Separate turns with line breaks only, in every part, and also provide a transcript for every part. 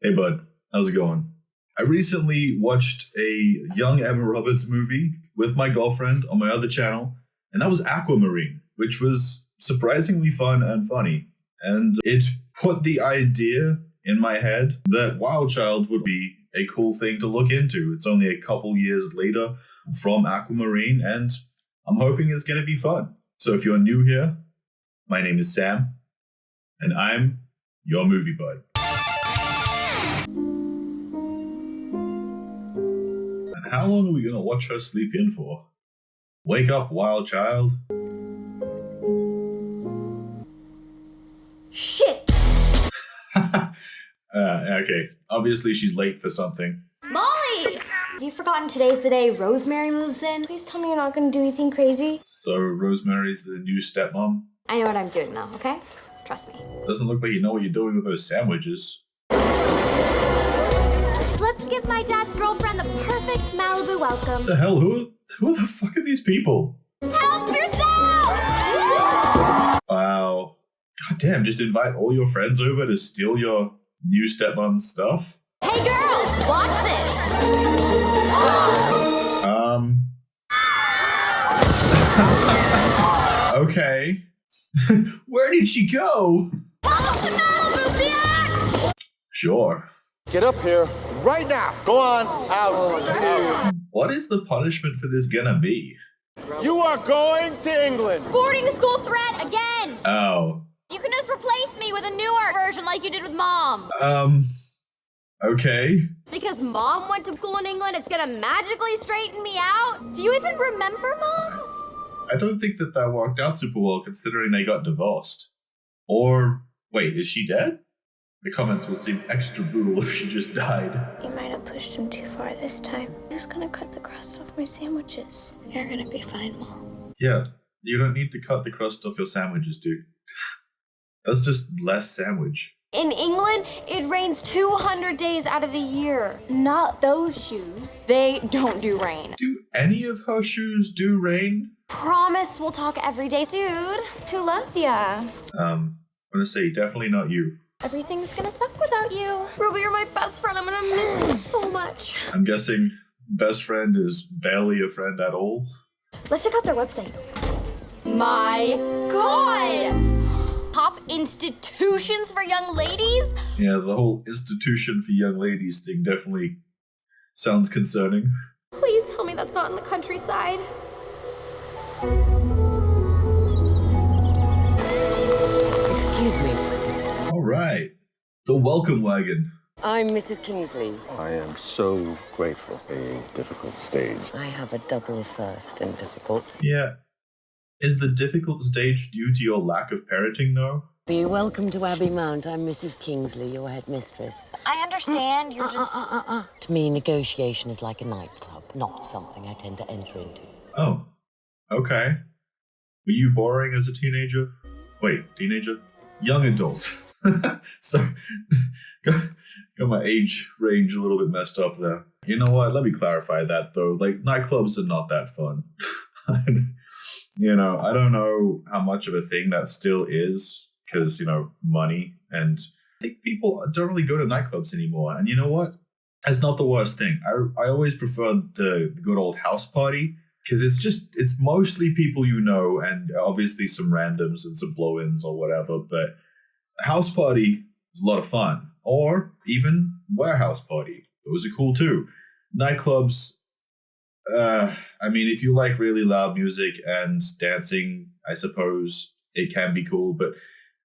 Hey bud, how's it going? I recently watched a young Emma Roberts movie with my girlfriend on my other channel, and that was Aquamarine, which was surprisingly fun and funny. And it put the idea in my head that Wild Child would be a cool thing to look into. It's only a couple years later from Aquamarine, and I'm hoping it's going to be fun. So if you're new here, my name is Sam, and I'm your movie bud. And how long are we going to watch her sleep in for? Wake up, Wild Child.
Shit!
Okay, obviously she's late for something.
Molly! Have you forgotten today's the day Rosemary moves in? Please tell me you're not gonna do anything crazy.
So Rosemary's the new stepmom?
I know what I'm doing now, okay? Trust me.
Doesn't look like you know what you're doing with those sandwiches.
Let's give my dad's girlfriend the perfect Malibu welcome.
What the hell? Who the fuck are these people?
Help yourself!
Wow. God damn, just invite all your friends over to steal your new stepmom's stuff?
Hey girls, watch this!
Okay. Where did she go?
Follow the Malibu, bitch!
Sure.
Get up here right now. Go on, out.
What is the punishment for this gonna be?
You are going to England.
Boarding school threat again!
Oh.
You can just replace me with a newer version like you did with Mom.
Okay.
Because Mom went to school in England, it's gonna magically straighten me out? Do you even remember, Mom?
I don't think that worked out super well considering they got divorced. Or, wait, is she dead? The comments will seem extra brutal if she just died.
You might have pushed him too far this time. Who's gonna cut the crust off my sandwiches? You're gonna be fine, Mom.
Yeah, you don't need to cut the crust off your sandwiches, dude. That's just less sandwich.
In England, it rains 200 days out of the year.
Not those shoes.
They don't do rain.
Do any of her shoes do rain?
Promise we'll talk every day. Dude, who loves ya?
I'm gonna say definitely not you.
Everything's gonna suck without you. Ruby, you're my best friend. I'm gonna miss you so much.
I'm guessing best friend is barely a friend at all.
Let's check out their website. My God! Top institutions for young ladies?
Yeah, the whole institution for young ladies thing definitely sounds concerning.
Please tell me that's not in the countryside.
Excuse me.
All right. The welcome wagon.
I'm Mrs. Kingsley.
I am so grateful. A difficult stage.
I have a double first in difficult.
Yeah. Is the difficult stage due to your lack of parenting, though?
Be welcome to Abbey Mount. I'm Mrs. Kingsley, your headmistress.
I understand, you're just...
To me, negotiation is like a nightclub, not something I tend to enter into.
Oh. Okay. Were you boring as a teenager? Wait, teenager? Young adult. So, got my age range a little bit messed up there. You know what? Let me clarify that, though. Like, nightclubs are not that fun. You know, I don't know how much of a thing that still is because, you know, money. And I think people don't really go to nightclubs anymore. And you know what? That's not the worst thing. I always prefer the good old house party because it's mostly people you know and obviously some randoms and some blow-ins or whatever. But a house party is a lot of fun. Or even warehouse party. Those are cool too. Nightclubs... I mean, if you like really loud music and dancing, I suppose it can be cool, but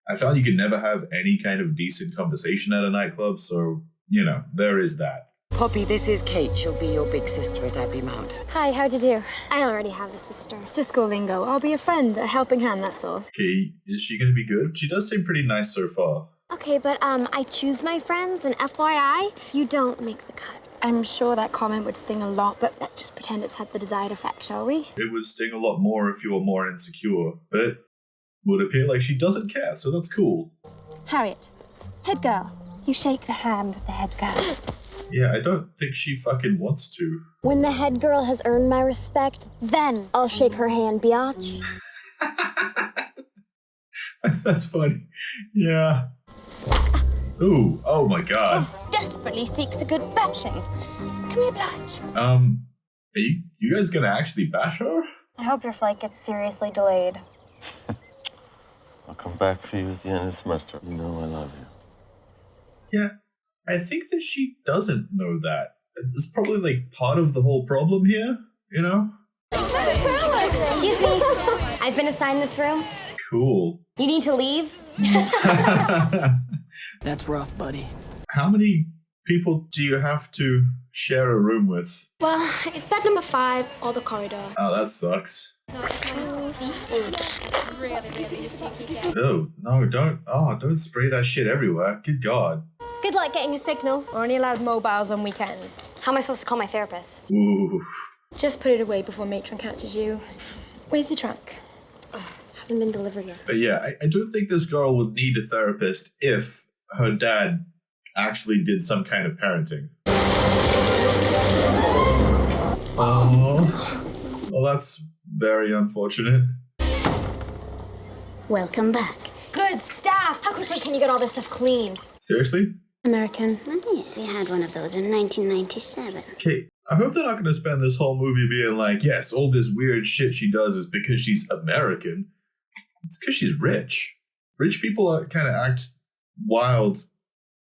I found you can never have any kind of decent conversation at a nightclub, so, you know, there is that.
Poppy, this is Kate. She'll be your big sister at Abbey Mount.
Hi, how'd you do? I already have a sister. It's just school lingo. I'll be a friend, a helping hand, that's all.
Okay, is she gonna be good? She does seem pretty nice so far.
Okay, but I choose my friends, and FYI, you don't make the cut. I'm sure that comment would sting a lot, but let's just pretend it's had the desired effect, shall we?
It would sting a lot more if you were more insecure, but it would appear like she doesn't care, so that's cool.
Harriet, head girl, you shake the hand of the head girl.
Yeah, I don't think she fucking wants to.
When the head girl has earned my respect, then I'll shake her hand, biatch.
That's funny. Yeah. Ooh, oh my god.
Desperately seeks a good bashing. Can we oblige?
Are you guys gonna actually bash her?
I hope your flight gets seriously delayed.
I'll come back for you at the end of the semester. You know I love you.
Yeah, I think that she doesn't know that. It's probably like part of the whole problem here, you know?
Excuse me. I've been assigned this room.
Cool.
You need to leave?
That's rough, buddy.
How many people do you have to share a room with?
Well, it's bed number 5 or the corridor.
Oh, that sucks. Oh, no, don't spray that shit everywhere. Good God.
Good luck getting a signal.
We're only allowed mobiles on weekends.
How am I supposed to call my therapist?
Ooh.
Just put it away before Matron catches you. Where's your trunk?
Hasn't been delivered yet.
But yeah, I don't think this girl would need a therapist if her dad actually did some kind of parenting. Oh, well, that's very unfortunate.
Welcome back. Good staff. How quickly can you get all this stuff cleaned?
Seriously?
American.
Yeah, we had one of those in 1997.
Okay, I hope they're not going to spend this whole movie being like, yes, all this weird shit she does is because she's American. It's because she's rich. Rich people kind of act wild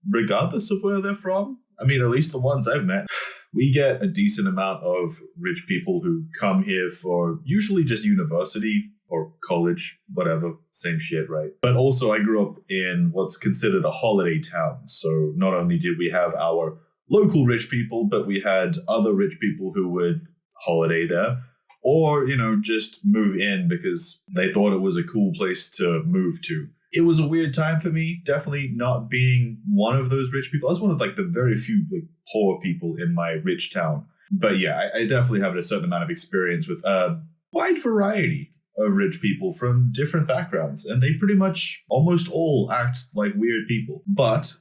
regardless of where they're from. I mean, at least the ones I've met. We get a decent amount of rich people who come here for usually just university or college, whatever, same shit, right? But also I grew up in what's considered a holiday town. So not only did we have our local rich people, but we had other rich people who would holiday there or, you know, just move in because they thought it was a cool place to move to. It was a weird time for me, definitely not being one of those rich people. I was one of like the very few like poor people in my rich town. But yeah, I definitely have a certain amount of experience with a wide variety of rich people from different backgrounds. And they pretty much almost all act like weird people. But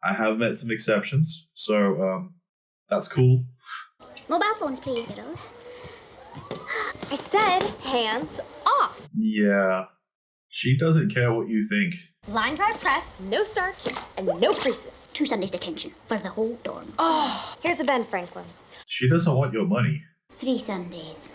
I have met some exceptions. So that's cool.
Mobile phones, please, kiddos.
I said hands off.
Yeah. She doesn't care what you think.
Line drive press, no starch, and no creases.
2 Sundays detention for the whole dorm.
Oh, here's a Ben Franklin.
She doesn't want your money.
3 Sundays.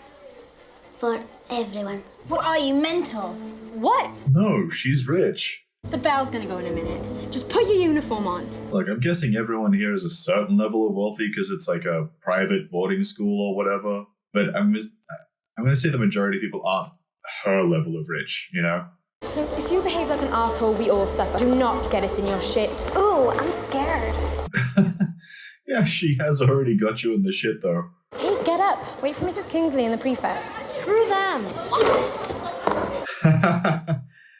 For everyone.
What are you, mental?
What?
No, she's rich.
The bell's gonna go in a minute. Just put your uniform on.
Like, I'm guessing everyone here is a certain level of wealthy because it's like a private boarding school or whatever. But I'm going to say the majority of people aren't her level of rich, you know?
So if you behave like an asshole, we all suffer. Do not get us in your shit.
Ooh, I'm scared.
Yeah, she has already got you in the shit, though.
Hey, get up. Wait for Mrs. Kingsley and the prefects.
Screw them.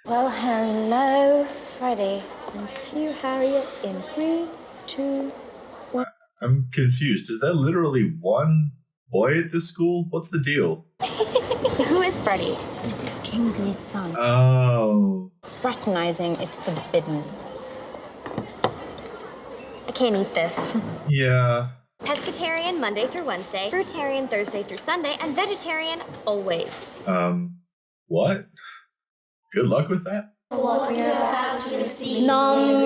Well, hello, Freddie. And to you, Harriet, in 3, 2, 1.
I'm confused. Is there literally one boy at this school? What's the deal?
So who is Freddie?
Mrs. Kingsley's son.
Oh.
Fraternizing is forbidden.
I can't eat this.
Yeah.
Pescatarian Monday through Wednesday, fruitarian Thursday through Sunday, and vegetarian always.
What? Good luck with that.
Nom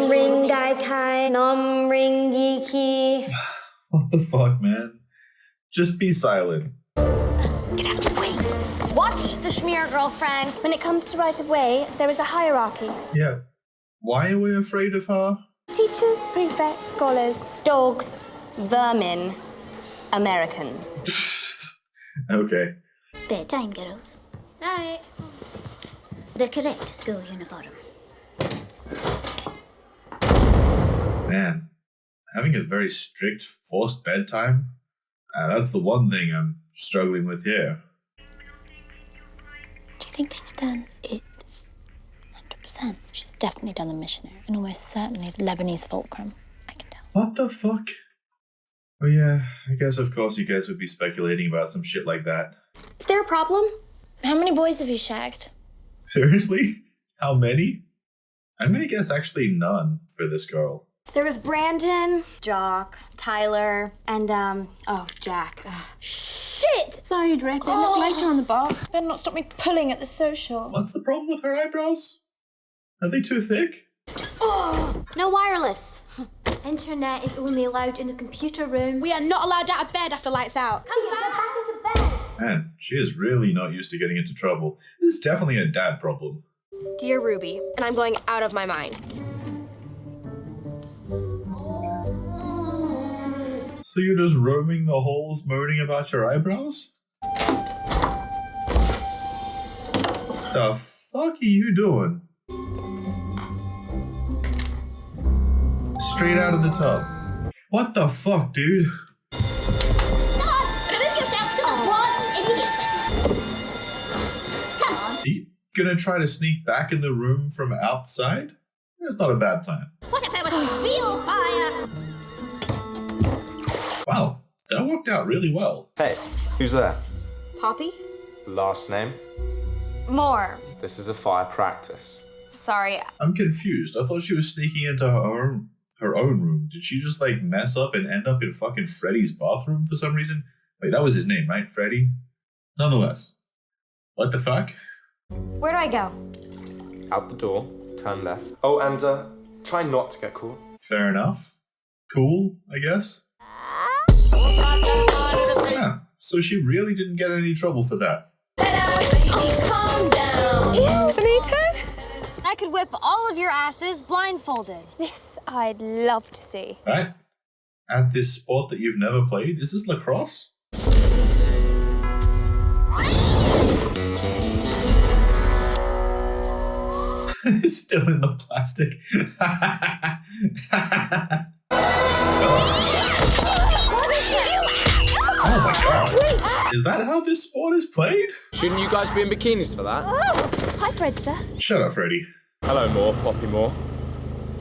ring gai kai, nom ring geeky.
What the fuck, man? Just be silent.
Get out of the way. Watch the schmear, girlfriend.
When it comes to right of way, there is a hierarchy.
Yeah. Why are we afraid of her?
Teachers, prefects, scholars, dogs, vermin, Americans.
Okay.
Bedtime, kiddos.
Night.
The correct school uniform.
Man, having a very strict, forced bedtime, that's the one thing I'm struggling with here.
Do you think she's done it? 100%. She's definitely done the missionary and almost certainly the Lebanese fulcrum. I can tell.
What the fuck? Oh yeah, I guess of course you guys would be speculating about some shit like that.
Is there a problem?
How many boys have you shagged?
Seriously? How many? I'm gonna guess actually none for this girl.
There was Brandon, Jock, Tyler, and, Jack.
Shit! Sorry, Drake. We'll look later on the bar.
Better not stop me pulling at the social.
What's the problem with her eyebrows? Are they too thick?
Oh, No wireless.
Internet is only allowed in the computer room.
We are not allowed out of bed after lights out.
Come back into bed.
Man, she is really not used to getting into trouble. This is definitely a dad problem.
Dear Ruby, and I'm going out of my mind.
So you're just roaming the halls moaning about your eyebrows? The fuck are you doing? Straight out of the tub. What the fuck, dude? Are you gonna try to sneak back in the room from outside? That's not a bad plan.
What if there was real fire?
Wow, that worked out really well.
Hey, who's there?
Poppy?
Last name?
More.
This is a fire practice.
Sorry.
I'm confused. I thought she was sneaking into her own room. Did she just like mess up and end up in fucking Freddy's bathroom for some reason? Wait, that was his name, right? Freddy? Nonetheless. What the fuck?
Where do I go?
Out the door, turn left. Oh, and try not to get caught.
Fair enough. Cool, I guess. Yeah, so she really didn't get any trouble for that.
Calm down.
Ew, Benito. I could whip all of your asses blindfolded.
This I'd love to see.
Right? At this sport that you've never played? Is this lacrosse? It's still in the plastic. Oh my god. Is that how this sport is played?
Shouldn't you guys be in bikinis for that?
Hi, Fredster.
Shut up, Freddy.
Hello, Moore. Poppy Moore.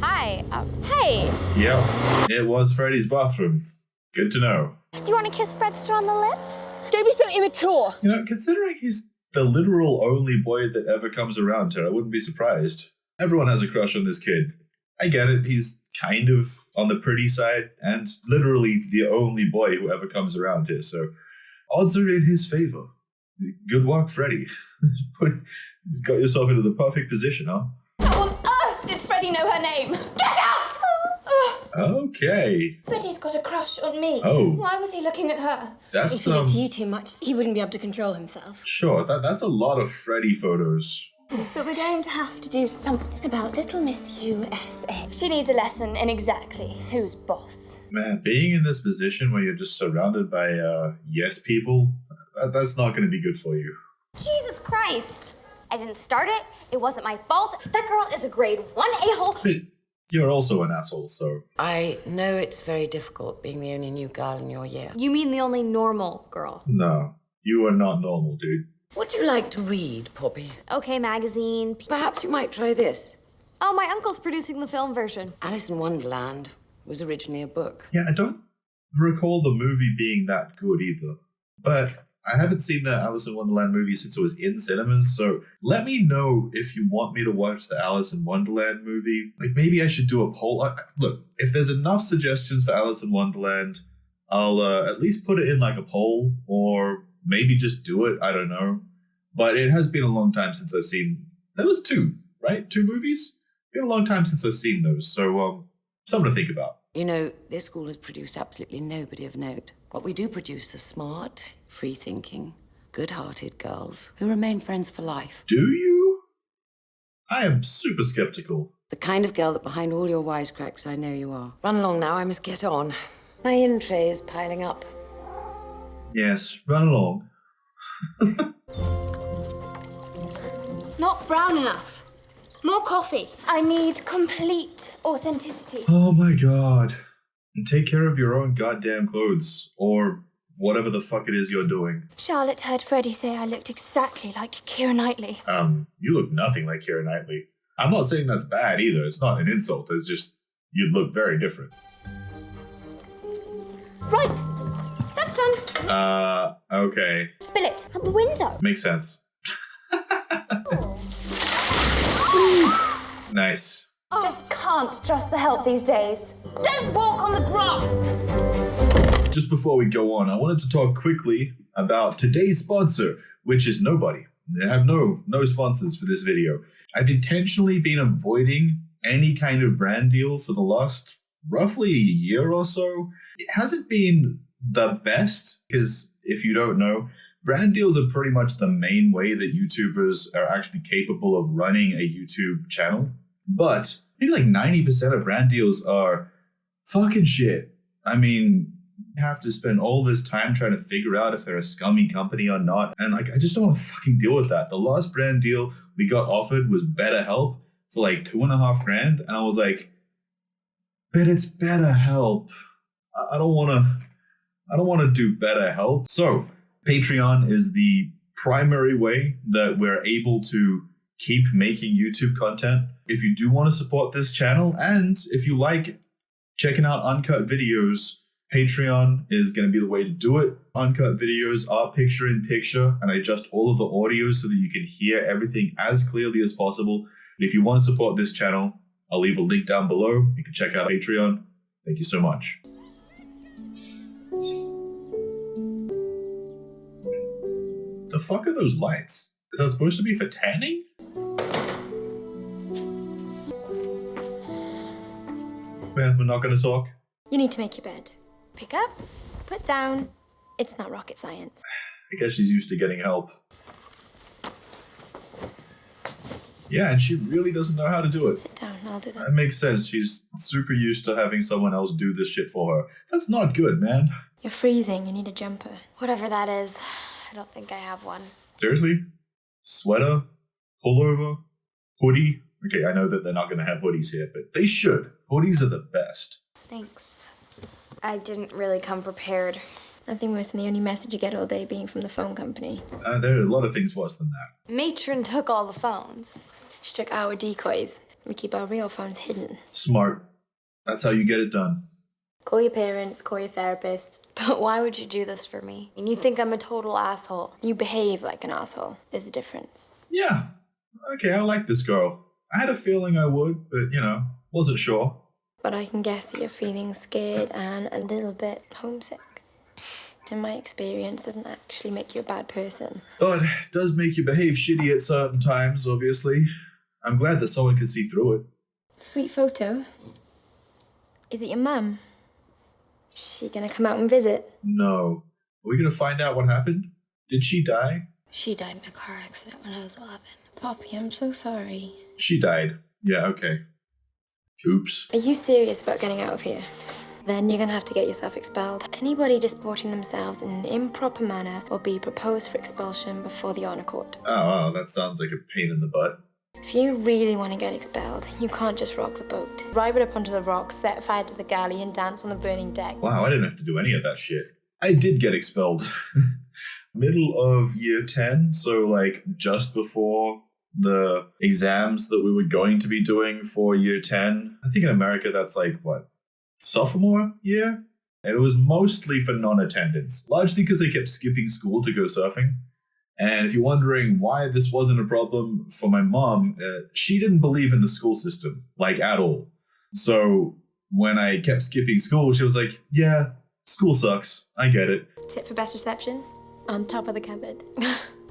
Hi. Hey.
Yep, it was Freddy's bathroom. Good to know.
Do you want to kiss Fredster on the lips?
Don't be so immature.
You know, considering he's the literal only boy that ever comes around to her, I wouldn't be surprised. Everyone has a crush on this kid. I get it, he's kind of on the pretty side, and literally the only boy who ever comes around here, so odds are in his favor. Good work, Freddy. Got yourself into the perfect position, huh?
How on earth did Freddie know her name? Get out!
Okay.
Freddie's got a crush on me.
Oh.
Why was he looking at her?
That's,
If he looked to you too much, he wouldn't be able to control himself.
Sure, that's a lot of Freddy photos.
But we're going to have to do something about little Miss USA. She needs a lesson in exactly who's boss.
Man, being in this position where you're just surrounded by yes people, that's not going to be good for you.
Jesus Christ. I didn't start it. It wasn't my fault. That girl is a grade 1 a-hole.
But you're also an asshole, so...
I know it's very difficult being the only new girl in your year.
You mean the only normal girl?
No, you are not normal, dude.
Would you like to read, Poppy?
Okay, magazine.
Perhaps you might try this.
Oh, my uncle's producing the film version.
Alice in Wonderland was originally a book.
Yeah, I don't recall the movie being that good either. But I haven't seen the Alice in Wonderland movie since it was in cinemas, so let me know if you want me to watch the Alice in Wonderland movie. Like, maybe I should do a poll. Look, if there's enough suggestions for Alice in Wonderland, I'll at least put it in like a poll, or maybe just do it. I don't know. But it has been a long time since I've seen... There was 2, right? 2 movies? Been a long time since I've seen those, so something to think about.
You know, this school has produced absolutely nobody of note. What we do produce are smart, free-thinking, good-hearted girls who remain friends for life.
Do you? I am super skeptical.
The kind of girl that behind all your wisecracks I know you are. Run along now, I must get on. My in tray is piling up.
Yes, run along.
Not brown enough. More coffee. I need complete authenticity.
Oh my god. And take care of your own goddamn clothes, or whatever the fuck it is you're doing.
Charlotte heard Freddie say I looked exactly like Keira Knightley.
You look nothing like Keira Knightley. I'm not saying that's bad either. It's not an insult. It's just, you look very different.
Right. That's done.
Okay.
Spill it out the window.
Makes sense. Nice.
Just can't trust the help these days. Don't walk on the grass.
Just before we go on, I wanted to talk quickly about today's sponsor, which is nobody. I have no sponsors for this video. I've intentionally been avoiding any kind of brand deal for the last roughly a year or so. It hasn't been the best, because if you don't know, brand deals are pretty much the main way that YouTubers are actually capable of running a YouTube channel. But maybe like 90% of brand deals are fucking shit. I mean, you have to spend all this time trying to figure out if they're a scummy company or not. And like, I just don't want to fucking deal with that. The last brand deal we got offered was BetterHelp for like $2,500. And I was like, but it's BetterHelp. I don't want to do BetterHelp. So Patreon is the primary way that we're able to keep making YouTube content. If you do want to support this channel, and if you like checking out uncut videos, Patreon is going to be the way to do it. Uncut videos are picture-in-picture, and I adjust all of the audio so that you can hear everything as clearly as possible. If you want to support this channel, I'll leave a link down below. You can check out Patreon. Thank you so much. The fuck are those lights? Is that supposed to be for tanning? Yeah, we're not going to talk.
You need to make your bed. Pick up, put down. It's not rocket science.
I guess she's used to getting help. Yeah, and she really doesn't know how to do it.
Sit down, I'll do that.
That makes sense. She's super used to having someone else do this shit for her. That's not good, man.
You're freezing, you need a jumper.
Whatever that is, I don't think I have one.
Seriously? Sweater? Pullover? Hoodie? Okay, I know that they're not going to have hoodies here, but they should. Hoodies are the best.
Thanks. I didn't really come prepared.
Nothing worse than the only message you get all day being from the phone company.
There are a lot of things worse than that.
Matron took all the phones.
She took our decoys. We keep our real phones hidden.
Smart. That's how you get it done.
Call your parents, call your therapist.
But why would you do this for me? And you think I'm a total asshole.
You behave like an asshole. There's a difference.
Yeah. Okay, I like this girl. I had a feeling I would, but, you know, wasn't sure.
But I can guess that you're feeling scared and a little bit homesick. In my experience, doesn't actually make you a bad person.
But it does make you behave shitty at certain times, obviously. I'm glad that someone can see through it.
Sweet photo. Is it your mum? Is she gonna come out and visit?
No. Are we gonna find out what happened? Did she die?
She died in a car accident when I was 11. Poppy, I'm so sorry.
She died. Yeah, okay. Oops.
Are you serious about getting out of here? Then you're gonna have to get yourself expelled. Anybody disporting themselves in an improper manner will be proposed for expulsion before the honor court.
Oh, that sounds like a pain in the butt.
If you really want to get expelled, you can't just rock the boat. Drive it up onto the rocks, set fire to the galley, and dance on the burning deck.
Wow, I didn't have to do any of that shit. I did get expelled. Middle of year 10, so like just before the exams that we were going to be doing for year 10. I think in America that's like, what, sophomore year? And it was mostly for non-attendance, largely because they kept skipping school to go surfing. And if you're wondering why this wasn't a problem for my mom, she didn't believe in the school system, like at all. So when I kept skipping school, she was like, yeah, school sucks. I get it.
Tip for best reception? On top of the cupboard.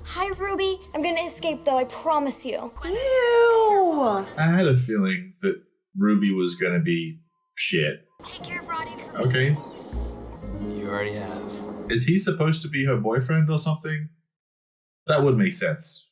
Hi, Ruby. I'm gonna escape, though, I promise you.
Ew!
I had a feeling that Ruby was gonna be shit.
Take your body.
Okay.
You already have.
Is he supposed to be her boyfriend or something? That would make sense.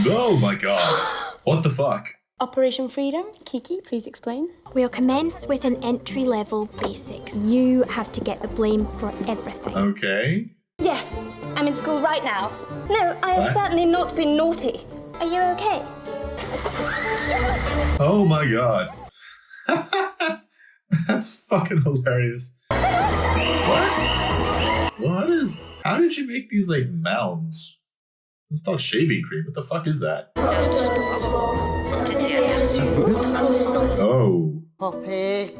Oh my god. What the fuck?
Operation Freedom? Kiki, please explain.
We'll commence with an entry-level basic. You have to get the blame for everything.
Okay.
Yes, I'm in school right now. No, I have certainly not been naughty. Are you okay?
Oh my god. That's fucking hilarious. What is... How did you make these, like, mounds? It's not shaving cream. What the fuck is that? Oh.
Poppy.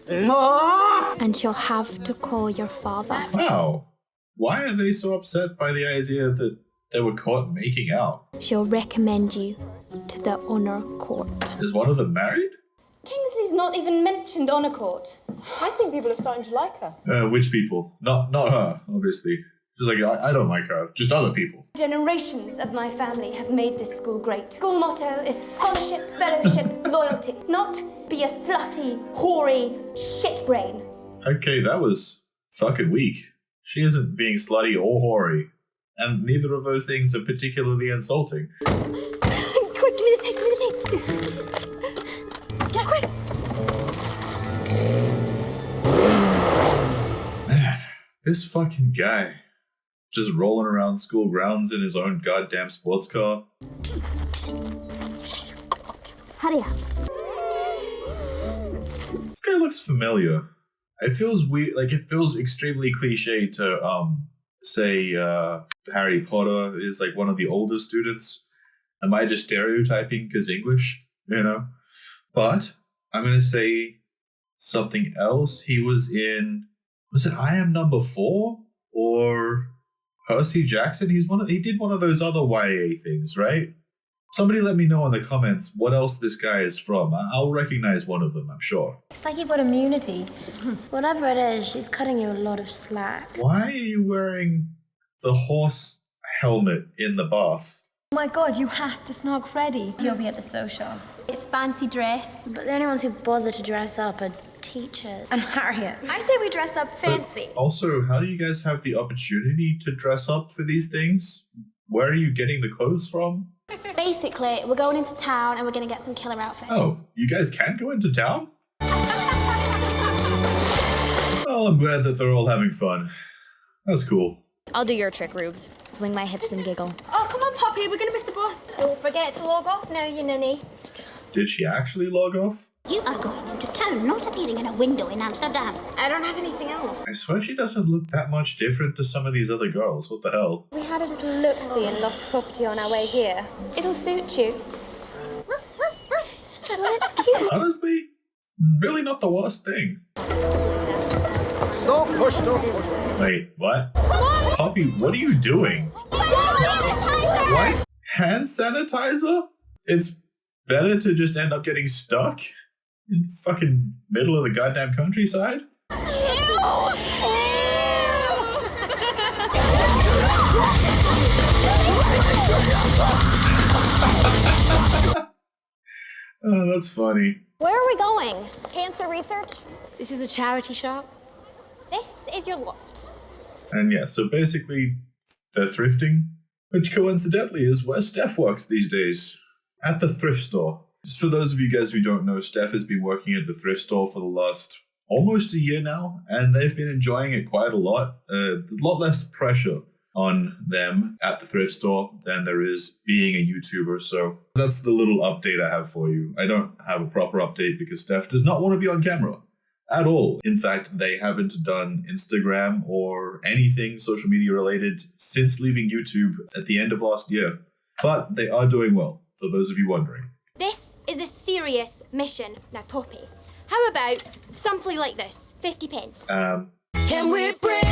And you'll have to call your father.
Wow. Why are they so upset by the idea that they were caught making out?
She'll recommend you to the honor court.
Is one of them married?
Kingsley's not even mentioned honor court.
I think people are starting to like her.
Which people? Not her, obviously. She's like, I don't like her, just other people.
Generations of my family have made this school great. School motto is scholarship, fellowship, loyalty. Not be a slutty, hoary shitbrain.
Okay, that was fucking weak. She isn't being slutty or hoary. And neither of those things are particularly insulting.
Quick, give me the tape. Get quick.
Man, this fucking guy. Just rolling around school grounds in his own goddamn sports car.
Hurry up.
This guy looks familiar. It feels weird, like it feels extremely cliche to say Harry Potter is like one of the older students. Am I just stereotyping because English, you know? But I'm gonna say something else. He was it I Am Number 4 or Percy Jackson? He did one of those other YA things, right? Somebody let me know in the comments what else this guy is from. I'll recognize one of them, I'm sure.
It's like you've got immunity. Whatever it is, she's cutting you a lot of slack.
Why are you wearing the horse helmet in the bath?
Oh my god, you have to snog Freddy.
You'll be at the social.
It's fancy dress.
But the only ones who bother to dress up are teachers and Harriet.
I say we dress up fancy.
But also, how do you guys have the opportunity to dress up for these things? Where are you getting the clothes from?
Basically, we're going into town and we're going to get some killer outfits.
Oh, you guys can go into town? Well, I'm glad that they're all having fun. That's cool.
I'll do your trick, Rubes. Swing my hips and giggle.
Oh, come on, Poppy, we're gonna miss the bus.
Don't forget to log off now, you ninny.
Did she actually log off?
You are going into town, not appearing in a window in Amsterdam.
I don't have anything else.
I swear she doesn't look that much different to some of these other girls. What the hell?
We had a little look-see and lost property on our way here. It'll suit you.
Oh, that's cute.
Honestly, really not the worst thing.
Don't push, don't push.
Wait, what? Poppy, what are you doing? What? Hand sanitizer? It's better to just end up getting stuck in the fucking middle of the goddamn countryside? Oh, that's funny.
Where are we going? Cancer research?
This is a charity shop.
This is your lot.
And yeah, so basically, they're thrifting, which coincidentally is where Steph works these days, at the thrift store. Just for those of you guys who don't know, Steph has been working at the thrift store for the last almost a year now, and they've been enjoying it quite a lot. A lot less pressure on them at the thrift store than there is being a YouTuber. So that's the little update I have for you. I don't have a proper update because Steph does not want to be on camera at all. In fact, they haven't done Instagram or anything social media related since leaving YouTube at the end of last year. But they are doing well, for those of you wondering.
This is a serious mission. Now, Poppy, how about something like this? 50 pence.
Can we bring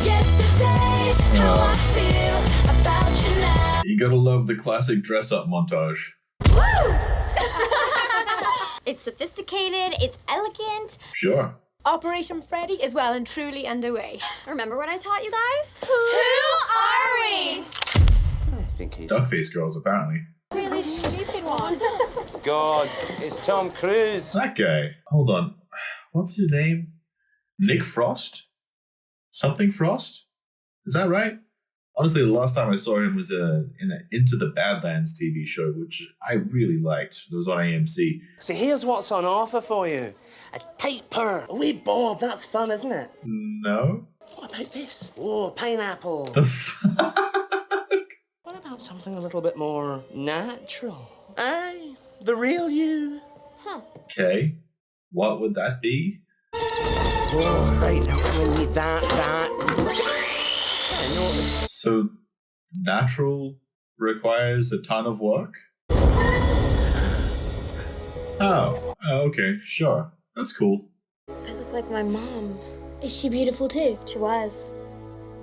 yesterday how I feel about you now?
You gotta love the classic dress-up montage.
It's sophisticated, it's elegant.
Sure.
Operation Freddy is well and truly underway.
Remember what I taught you guys?
Who are we?
I think he...
Duckface girls, apparently.
Really stupid one.
God, it's Tom Cruise.
That guy. Hold on. What's his name? Nick Frost? Something Frost? Is that right? Honestly, the last time I saw him was in an Into the Badlands TV show, which I really liked. It was on AMC.
So here's what's on offer for you. A paper. A wee board, that's fun, isn't it?
No.
What about this? Oh, pineapple.
The fuck?
What about something a little bit more natural? Aye, the real you.
Huh.
Okay. What would that be?
Oh, right, now we need that.
So, natural requires a ton of work? Oh, okay, sure. That's cool.
I look like my mom.
Is she beautiful too?
She was.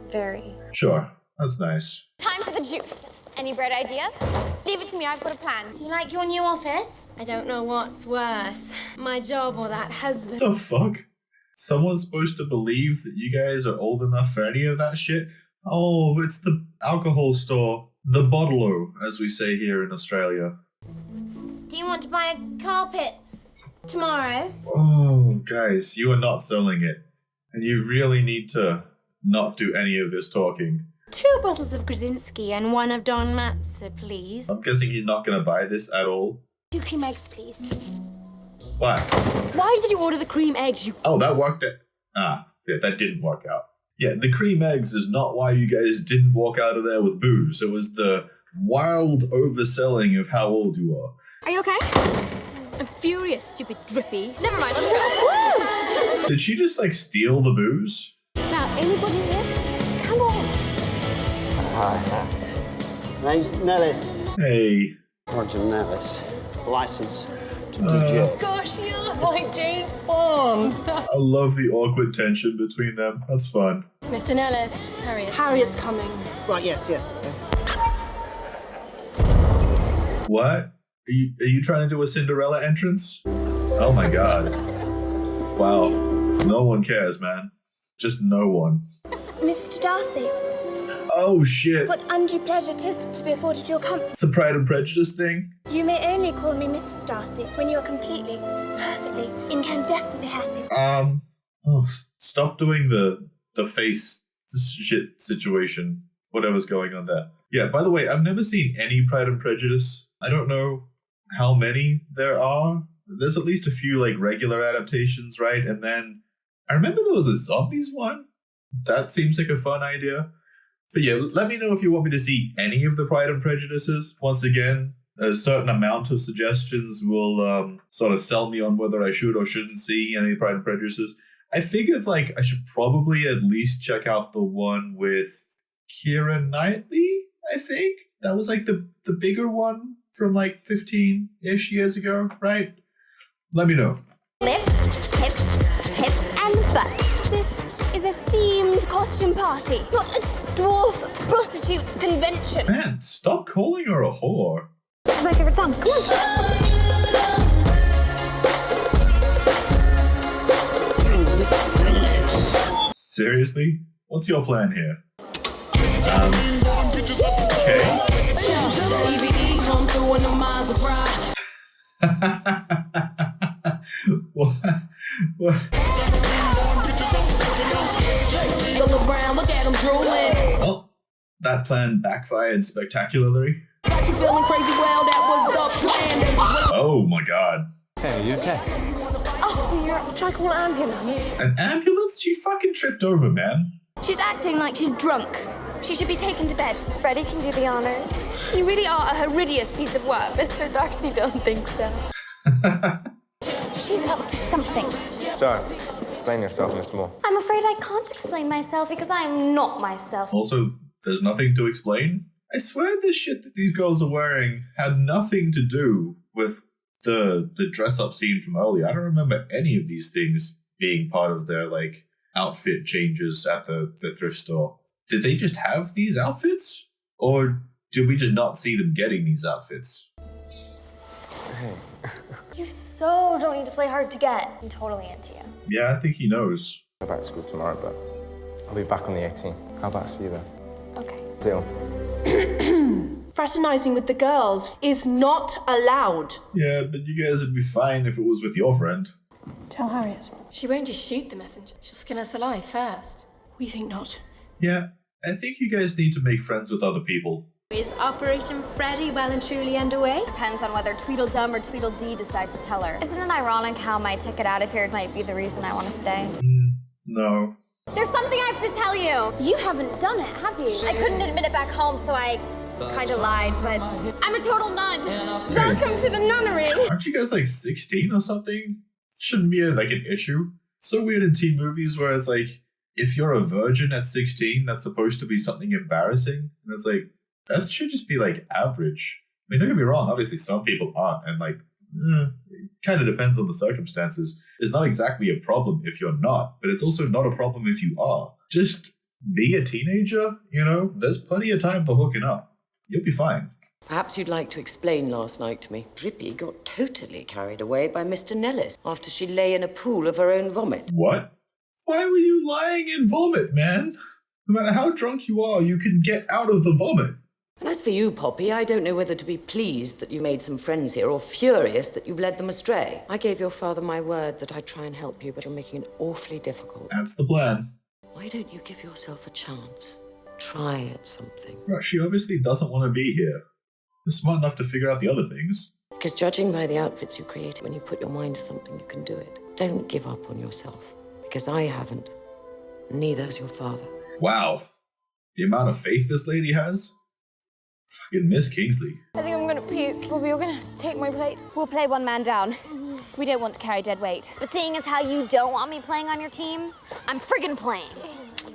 Very.
Sure, that's nice.
Time for the juice. Any bright ideas? Leave it to me, I've got a plan.
Do you like your new office?
I don't know what's worse, my job or that husband.
The fuck? Someone's supposed to believe that you guys are old enough for any of that shit? Oh, it's the alcohol store. The bottle-o, as we say here in Australia.
Do you want to buy a carpet tomorrow?
Oh, guys, you are not selling it. And you really need to not do any of this talking.
2 bottles of Krasinski and 1 of Don Matza, please.
I'm guessing he's not going to buy this at all.
2 cream eggs, please.
Why?
Why did you order the cream eggs, you...
Oh, that worked out. Ah, yeah, that didn't work out. Yeah, the cream eggs is not why you guys didn't walk out of there with booze. It was the wild overselling of how old you are.
Are you okay? I'm furious, stupid drippy. Never mind, let's go.
Did she just, like, steal the booze?
Now, anybody here? Come on.
Hi. Name's Nellist.
Hey.
Roger Nellist. License to DJ.
Gosh, you look like James Bond.
I love the awkward tension between them. That's fun.
Mr. Nellis, Harriet.
Harriet's coming.
Right, yes.
What? Are you trying to do a Cinderella entrance? Oh my god. Wow. No one cares, man. Just no one.
Mr. Darcy,
Oh shit.
what undue pleasure 'tis to be afforded your company.
It's a Pride and Prejudice thing.
You may only call me Mrs. Darcy when you are completely, perfectly, incandescently happy.
Stop doing the face shit situation. Whatever's going on there. Yeah, by the way, I've never seen any Pride and Prejudice. I don't know how many there are. There's at least a few, like, regular adaptations, right? And then I remember there was a zombies one. That seems like a fun idea. So yeah, let me know if you want me to see any of the Pride and Prejudices. Once again, a certain amount of suggestions will sort of sell me on whether I should or shouldn't see any Pride and Prejudices. I figured, like, I should probably at least check out the one with Keira Knightley, I think. That was, like, the bigger one from, like, 15-ish years ago, right? Let me know.
Lips, hips, and butts. This is a themed costume party, not a dwarf prostitutes convention.
Man, stop calling her a whore.
This is my favorite song. Come on.
Seriously? What's your plan here? Okay. What? Well, that plan backfired spectacularly. Oh my god.
Hey, are you okay?
Oh, should I call an ambulance?
An ambulance? She fucking tripped over, man.
She's acting like she's drunk. She should be taken to bed. Freddie can do the honors. You really are a horrendous piece of work. Mr. Darcy don't think so. She's up to something.
So, explain yourself, Miss Moore.
I'm afraid I can't explain myself because I am not myself.
Also, there's nothing to explain. I swear this shit that these girls are wearing had nothing to do with the dress-up scene from earlier. I don't remember any of these things being part of their, like, outfit changes at the thrift store. Did they just have these outfits? Or did we just not see them getting these outfits?
Hey.
You so don't need to play hard to get. I'm totally into you.
Yeah, I think he knows.
I'm back to school tomorrow, but I'll be back on the 18th. How about I see you then?
Okay.
Deal.
Fraternizing with the girls is not allowed.
Yeah, but you guys would be fine if it was with your friend.
Tell Harriet.
She won't just shoot the messenger. She'll skin us alive first.
We think not.
Yeah, I think you guys need to make friends with other people.
Is Operation Freddy well and truly underway? Depends on whether Tweedledum or Tweedledee decides to tell her. Isn't it ironic how my ticket out of here might be the reason I want to stay?
No.
There's something I have to tell you.
You haven't done it, have you?
I couldn't admit it back home, so I kind of lied, but I'm a total nun. Welcome to the nunnery.
Aren't you guys like 16 or something? Shouldn't be like an issue. It's so weird in teen movies where it's like, if you're a virgin at 16, that's supposed to be something embarrassing. And it's like, that should just be like average. I mean, don't get me wrong, obviously some people aren't, and like, it kind of depends on the circumstances. It's not exactly a problem if you're not, but it's also not a problem if you are. Just be a teenager, you know? There's plenty of time for hooking up. You'll be fine.
Perhaps you'd like to explain last night to me. Drippy got totally carried away by Mr. Nellis after she lay in a pool of her own vomit.
What? Why were you lying in vomit, man? No matter how drunk you are, you can get out of the vomit.
And as for you, Poppy, I don't know whether to be pleased that you made some friends here or furious that you've led them astray. I gave your father my word that I'd try and help you, but you're making it awfully difficult.
That's the plan.
Why don't you give yourself a chance? Try at something.
Right, she obviously doesn't want to be here. You're smart enough to figure out the other things.
Because judging by the outfits you create, when you put your mind to something, you can do it. Don't give up on yourself. Because I haven't. Neither's your father.
Wow. The amount of faith this lady has? Fucking Miss Kingsley.
I think I'm gonna puke. Bobby, you're gonna have to take my place. We'll play one man down. We don't want to carry dead weight.
But seeing as how you don't want me playing on your team, I'm friggin' playing.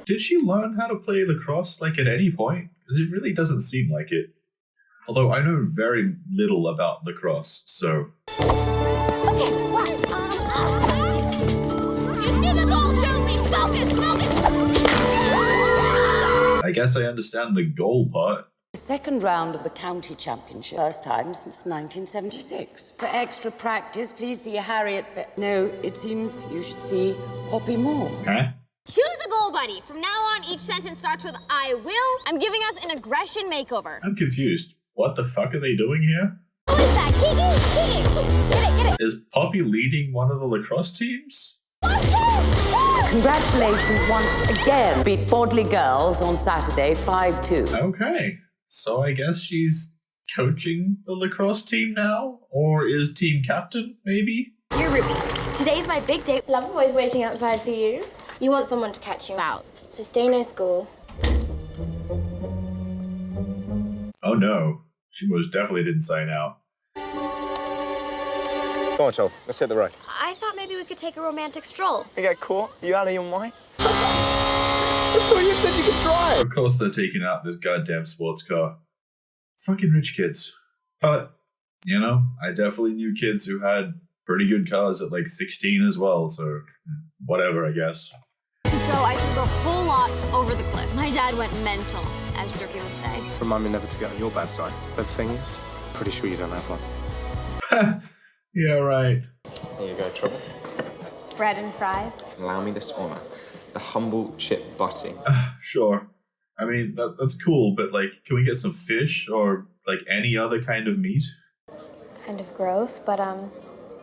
Did she learn how to play lacrosse, like, at any point? Because it really doesn't seem like it. Although I know very little about lacrosse, so...
Okay, what? Do you see the goal, Josie? Focus, focus!
I guess I understand the goal part.
The second round of the county championship. First time since 1976. For extra practice, please see Harriet No, it seems you should see Poppy Moore.
Huh?
Choose a goal buddy. From now on, each sentence starts with I will. I'm giving us an aggression makeover.
I'm confused. What the fuck are they doing here?
Who is that? Kiki! Kiki! Get it!
Is Poppy leading one of the lacrosse teams?
Congratulations once again. Beat Bodley Girls on Saturday 5-2.
Okay. So I guess she's coaching the lacrosse team now? Or is team captain, maybe?
Dear Ruby, today's my big day. Loverboy's waiting outside for you. You want someone to catch you out, so stay near school.
Oh no. She most definitely didn't sign out.
Go on, Joel. Let's hit the road.
I thought maybe we could take a romantic stroll.
You get caught? You out of your mind? I thought you said you could drive.
Of course they're taking out this goddamn sports car. Fucking rich kids. But, you know, I definitely knew kids who had pretty good cars at like 16 as well, so whatever, I guess.
So I took a whole lot over the cliff. My dad went mental, as Jerky would say.
Remind me never to get on your bad side. But the thing is, pretty sure you don't have one.
Yeah, right.
Here you go, Trouble.
Bread and fries.
Allow me this honor. The humble chip butty.
Sure. I mean, that's cool, but like, can we get some fish or like any other kind of meat?
Kind of gross, but I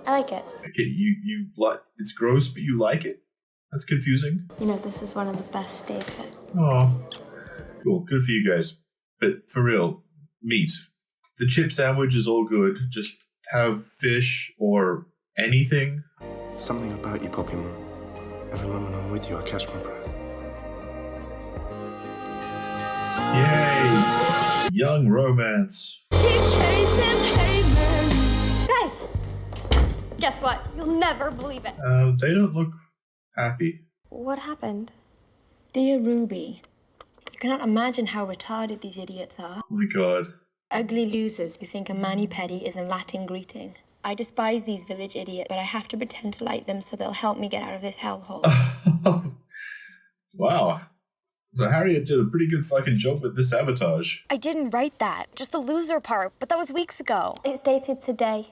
like it.
Okay, you like it's gross, but you like it? That's confusing.
You know, this is one of the best steaks.
Oh, cool. Good for you guys. But for real, meat. The chip sandwich is all good. Just have fish or anything.
Something about you, Poppy Moore. Every moment I'm with you, I catch my breath.
Yay! Young romance.
Keep chasing payments. Guys, guess what? You'll never believe it.
They don't look happy.
What happened?
Dear Ruby, you cannot imagine how retarded these idiots are.
Oh my god.
Ugly losers who think a mani-pedi is a Latin greeting. I despise these village idiots, but I have to pretend to like them so they'll help me get out of this hellhole.
Wow. So Harriet did a pretty good fucking job with this sabotage.
I didn't write that, just the loser part, but that was weeks ago.
It's dated today,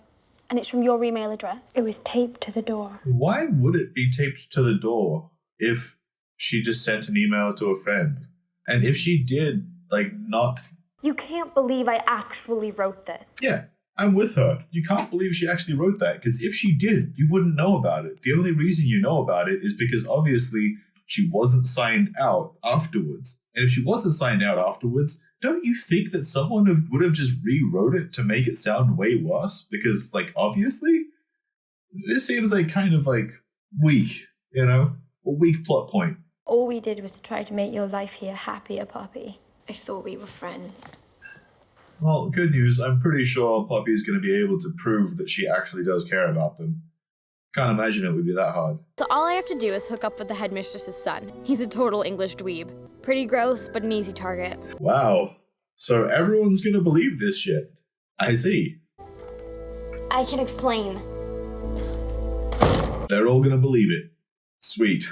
and it's from your email address. It was taped to the door.
Why would it be taped to the door if she just sent an email to a friend? And if she did, like, not...
You can't believe I actually wrote this.
Yeah, I'm with her. You can't believe she actually wrote that, because if she did, you wouldn't know about it. The only reason you know about it is because obviously she wasn't signed out afterwards. And if she wasn't signed out afterwards, don't you think that someone would have just rewrote it to make it sound way worse? Because, like, obviously, this seems like kind of, like, weak, you know? A weak plot point.
All we did was to try to make your life here happier, Poppy. I thought we were friends.
Well, good news. I'm pretty sure Poppy's going to be able to prove that she actually does care about them. Can't imagine it would be that hard.
So all I have to do is hook up with the headmistress's son. He's a total English dweeb. Pretty gross, but an easy target.
Wow. So everyone's going to believe this shit. I see.
I can explain.
They're all going to believe it. Sweet.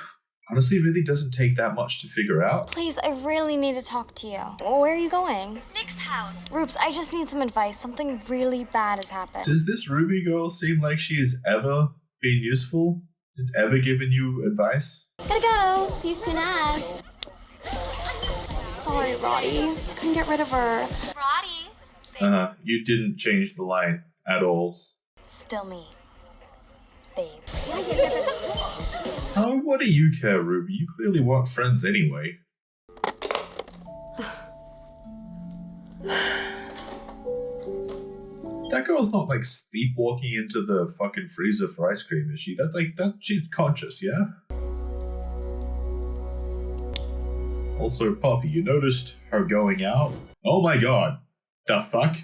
Honestly, it really doesn't take that much to figure out.
Please, I really need to talk to you. Where are you going?
Nick's house.
Roops, I just need some advice. Something really bad has happened.
Does this Ruby girl seem like she's ever been useful? Ever given you advice?
Gotta go. See you soon as. Sorry, Roddy. Couldn't get rid of her. Roddy?
You didn't change the line at all.
Still me. Babe.
Oh, what do you care, Ruby? You clearly want friends anyway. That girl's not like sleepwalking into the fucking freezer for ice cream, is she? That's like, that she's conscious, yeah? Also, Poppy, you noticed her going out? Oh my god. The fuck?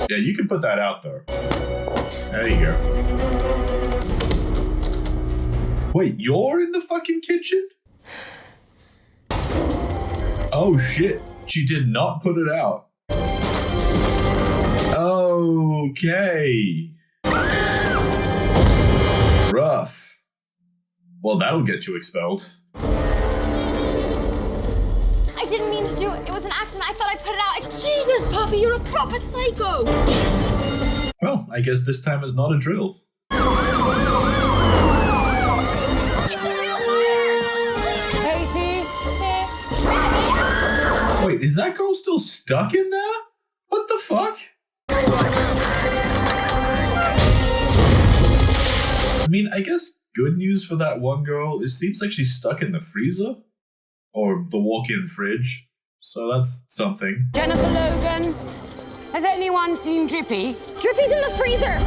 Yeah, you can put that out there. There you go. Wait, you're in the fucking kitchen? Oh shit. She did not put it out. Okay. Rough. Well, that'll get you expelled.
I didn't mean to do it. It was an accident. I thought I put it out. Jesus, Poppy, you're a proper psycho.
Well, I guess this time is not a drill.
Casey?
Wait, is that girl still stuck in there? What the fuck? I mean, I guess good news for that one girl, it seems like she's stuck in the freezer. Or the walk-in fridge. So that's something.
Jennifer Logan? Has anyone seen Drippy?
Drippy's in the freezer.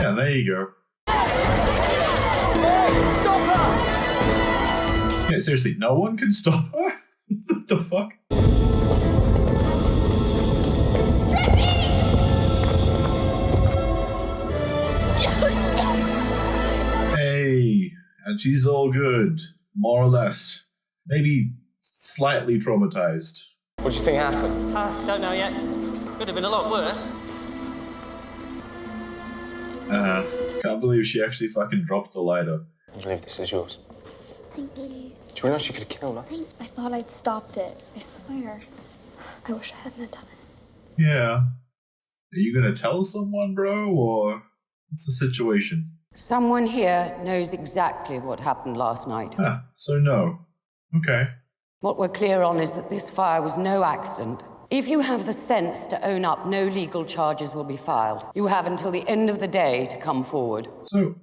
Yeah, there you go.
Hey, stop her!
Yeah, seriously, no one can stop her? What the fuck? Hey, and she's all good. More or less. Maybe slightly traumatized.
What do you think happened?
Don't know yet. Could have been a lot worse.
Can't believe she actually fucking dropped the lighter.
I believe this is yours.
Thank you.
Do you realize she could have killed us?
I thought I'd stopped it. I swear. I wish I hadn't done it.
Yeah. Are you gonna tell someone, bro, or what's the situation?
Someone here knows exactly what happened last night.
So no. Okay.
What we're clear on is that this fire was no accident. If you have the sense to own up, no legal charges will be filed. You have until the end of the day to come forward.
So,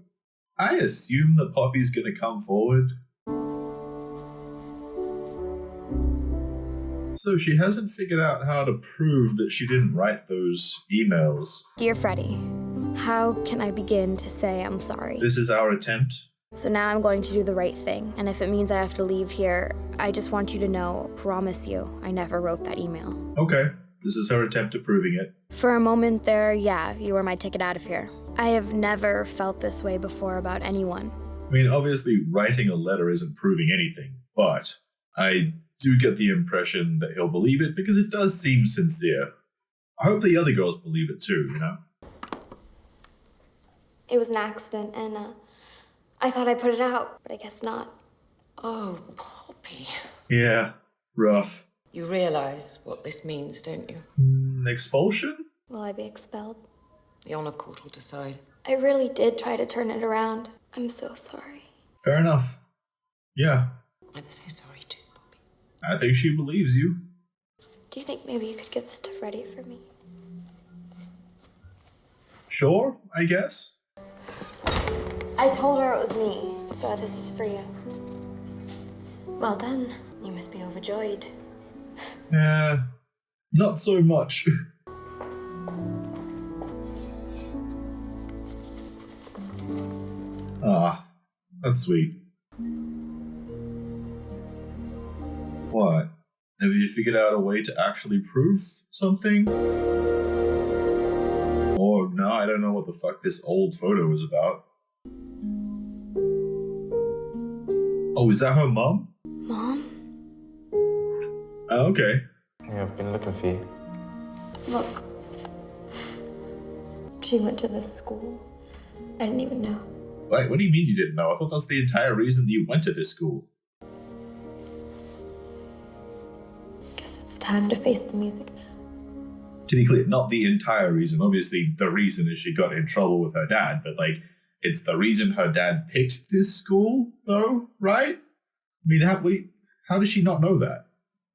I assume that Poppy's gonna come forward. So she hasn't figured out how to prove that she didn't write those emails.
Dear Freddie, how can I begin to say I'm sorry?
This is our attempt.
So now I'm going to do the right thing, and if it means I have to leave here, I just want you to know, promise you, I never wrote that email.
Okay, this is her attempt at proving it.
For a moment there, yeah, you were my ticket out of here. I have never felt this way before about anyone.
I mean, obviously, writing a letter isn't proving anything, but I do get the impression that he'll believe it because it does seem sincere. I hope the other girls believe it too, you know?
It was an accident, and I thought I put it out, but I guess not.
Oh, Poppy.
Yeah, rough.
You realize what this means, don't you?
Expulsion?
Will I be expelled?
The honor court will decide.
I really did try to turn it around. I'm so sorry.
Fair enough. Yeah.
I'm so sorry too, Poppy.
I think she believes you.
Do you think maybe you could give this to Freddie for me?
Sure, I guess.
I told her it was me, so this is for you. Well done. You must be overjoyed.
Yeah, not so much. Ah, that's sweet. What? Have you figured out a way to actually prove something? Or no, I don't know what the fuck this old photo is about. Oh, is that her mom?
Mom?
Oh, okay.
Yeah, I've been looking for you.
Look. She went to this school. I didn't even know.
Wait, what do you mean you didn't know? I thought that's the entire reason that you went to this school.
Guess it's time to face the music now.
To be clear, not the entire reason. Obviously, the reason is she got in trouble with her dad, but like, it's the reason her dad picked this school, though, right? I mean, How does she not know that?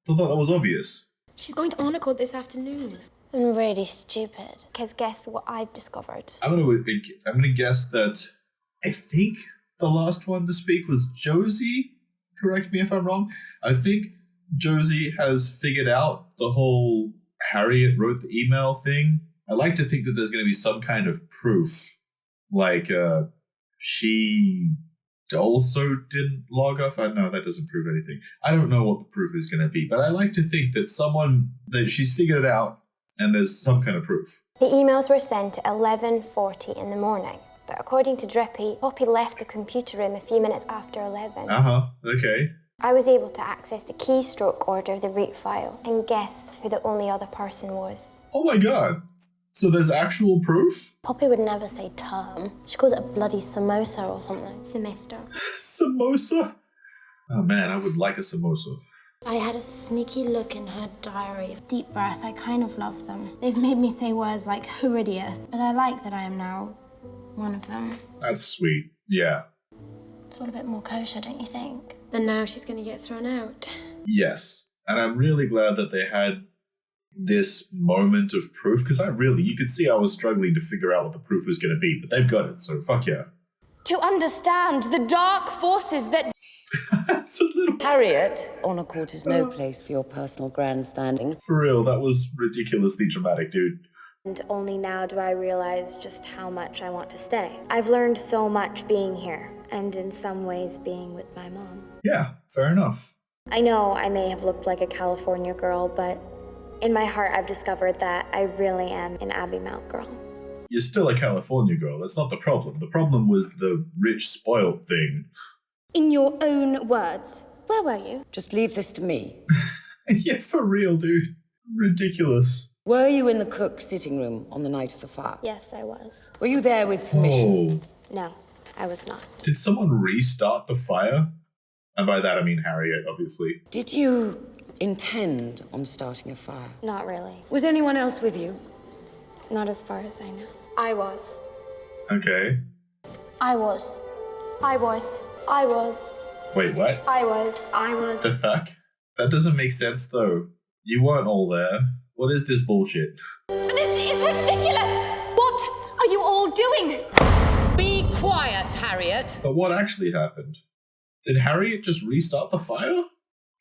I thought that was obvious.
She's going to honor court this afternoon.
I'm really stupid.
Because guess what I've discovered?
I'm gonna guess that I think the last one to speak was Josie. Correct me if I'm wrong. I think Josie has figured out the whole Harriet wrote the email thing. I like to think that there's going to be some kind of proof. Like, she also didn't log off. No, that doesn't prove anything. I don't know what the proof is going to be, but I like to think that she's figured it out and there's some kind of proof.
The emails were sent at 11:40 in the morning. But according to Drippy, Poppy left the computer room a few minutes after 11.
Okay.
I was able to access the keystroke order of the root file and guess who the only other person was.
Oh my god. So there's actual proof?
Poppy would never say term. She calls it a bloody samosa or something.
Semester.
Samosa? Oh man, I would like a samosa.
I had a sneaky look in her diary. Deep breath, I kind of love them. They've made me say words like Heridius, but I like that I am now one of them.
That's sweet. Yeah.
It's all a bit more kosher, don't you think?
And now she's going to get thrown out.
Yes. And I'm really glad that they had this moment of proof, because you could see I was struggling to figure out what the proof was going to be, but they've got it, so fuck yeah.
To understand the dark forces that...
Harriet, honor court is no place for your personal grandstanding.
For real, that was ridiculously dramatic, dude.
And only now do I realize just how much I want to stay. I've learned so much being here, and in some ways being with my mom.
Yeah, fair enough.
I know I may have looked like a California girl, but in my heart I've discovered that I really am an Abbey Mount girl.
You're still a California girl, that's not the problem. The problem was the rich, spoiled thing.
In your own words, where were you?
Just leave this to me.
Yeah, for real, dude. Ridiculous.
Were you in the cook's sitting room on the night of the fire?
Yes, I was.
Were you there with permission?
No, I was not.
Did someone restart the fire? And by that I mean Harriet, obviously.
Did you intend on starting a fire?
Not really.
Was anyone else with you?
Not as far as I know.
I was.
Okay.
I was.
I was. I was.
Wait, what?
I was.
I was.
The fuck? That doesn't make sense, though. You weren't all there. What is this bullshit?
It's ridiculous! What are you all doing?
Be quiet, Harriet.
But what actually happened? Did Harriet just restart the fire?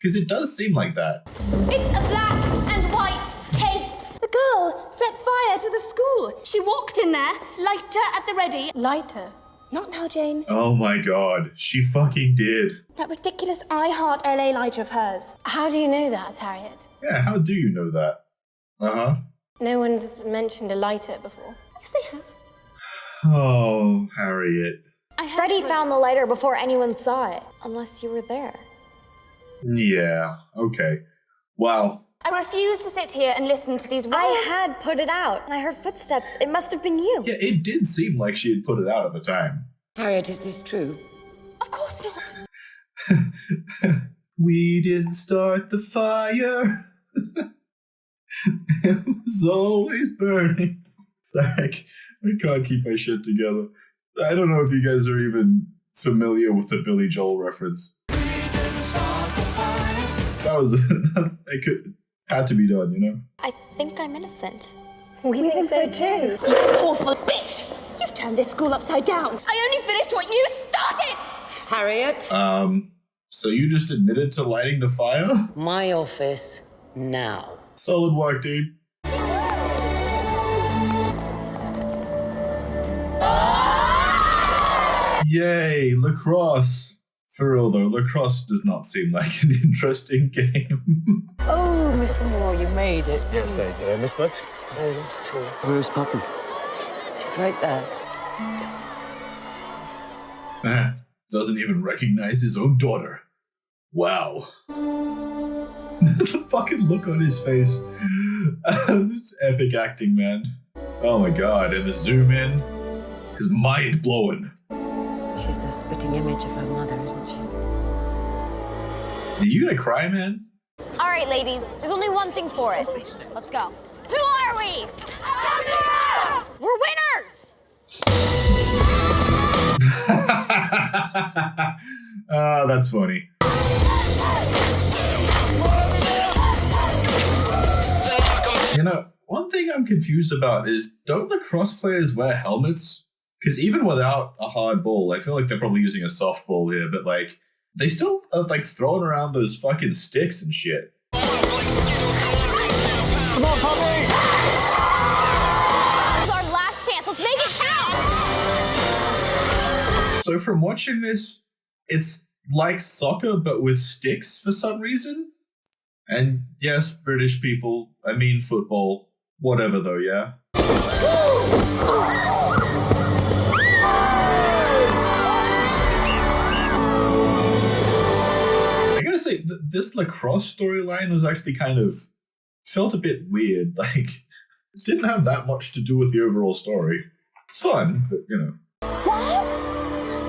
Because it does seem like that.
It's a black and white case. The girl set fire to the school. She walked in there, lighter at the ready.
Lighter?
Not now, Jane.
Oh my god, she fucking did.
That ridiculous I Heart LA lighter of hers.
How do you know that, Harriet?
Yeah, how do you know that? Uh-huh.
No one's mentioned a lighter before.
Yes, they have.
Oh, Harriet.
Freddie found the lighter before anyone saw it. Unless you were there.
Yeah, okay. Wow.
I refuse to sit here and listen to these words.
I had put it out. I heard footsteps. It must have been you.
Yeah, it did seem like she had put it out at the time.
Harriet, is this true?
Of course not.
We didn't start the fire. It was always burning. Sorry, I can't keep my shit together. I don't know if you guys are even familiar with the Billy Joel reference. That was had to be done, you know?
I think I'm innocent.
We think so too. You awful bitch! You've turned this school upside down. I only finished what you started!
Harriet?
So you just admitted to lighting the fire?
My office now.
Solid work, dude. Yay, lacrosse. For real though, lacrosse does not seem like an interesting game.
Oh, Mr. Moore, you made it.
Yes, I did. Miss Budz? Where's Poppy?
She's right there.
Doesn't even recognize his own daughter. Wow. The fucking look on his face. It's epic acting, man. Oh my god, and the zoom in is mind blowing.
She's the spitting image of her mother, isn't she?
Are you gonna cry, man?
All right, ladies, there's only one thing for it. Let's go. Who are we? We're winners!
Ah, that's funny. You know, one thing I'm confused about is, don't lacrosse players wear helmets? Because even without a hard ball, I feel like they're probably using a softball here, but like, they still are like throwing around those fucking sticks and shit.
Come on, Poppy! This is our last chance. Let's make it count!
So from watching this, it's like soccer, but with sticks for some reason. And yes, British people, I mean football. Whatever though, yeah? I gotta say, this lacrosse storyline was actually kind of, felt a bit weird. Like, it didn't have that much to do with the overall story. It's fun, but you know.
Dad?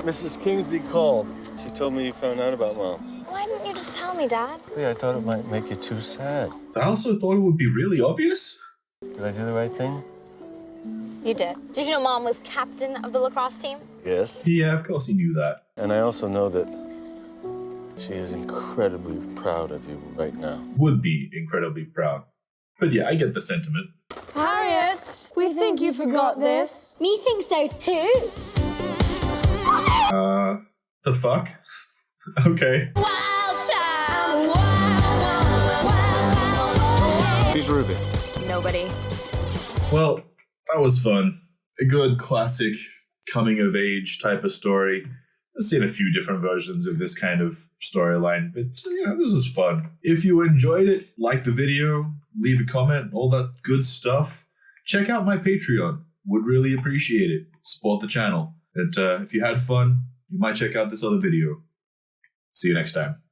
Mrs. Kingsley called. She told me you found out about Mom.
Why didn't you just tell me, Dad?
Yeah, I thought it might make you too sad.
I also thought it would be really obvious.
Did I do the right thing?
You did. Did you know Mom was captain of the lacrosse team?
Yes.
Yeah, of course he knew that.
And I also know that she is incredibly proud of you right now.
Would be incredibly proud. But yeah, I get the sentiment.
Harriet, we think you forgot this.
Me think so too.
The fuck? Okay.
Wild child.
Who's Ruby?
Nobody.
Well, that was fun. A good classic coming-of-age type of story. I've seen a few different versions of this kind of storyline, but you know, this was fun. If you enjoyed it, like the video, leave a comment, all that good stuff. Check out my Patreon. Would really appreciate it. Support the channel. And if you had fun, you might check out this other video. See you next time.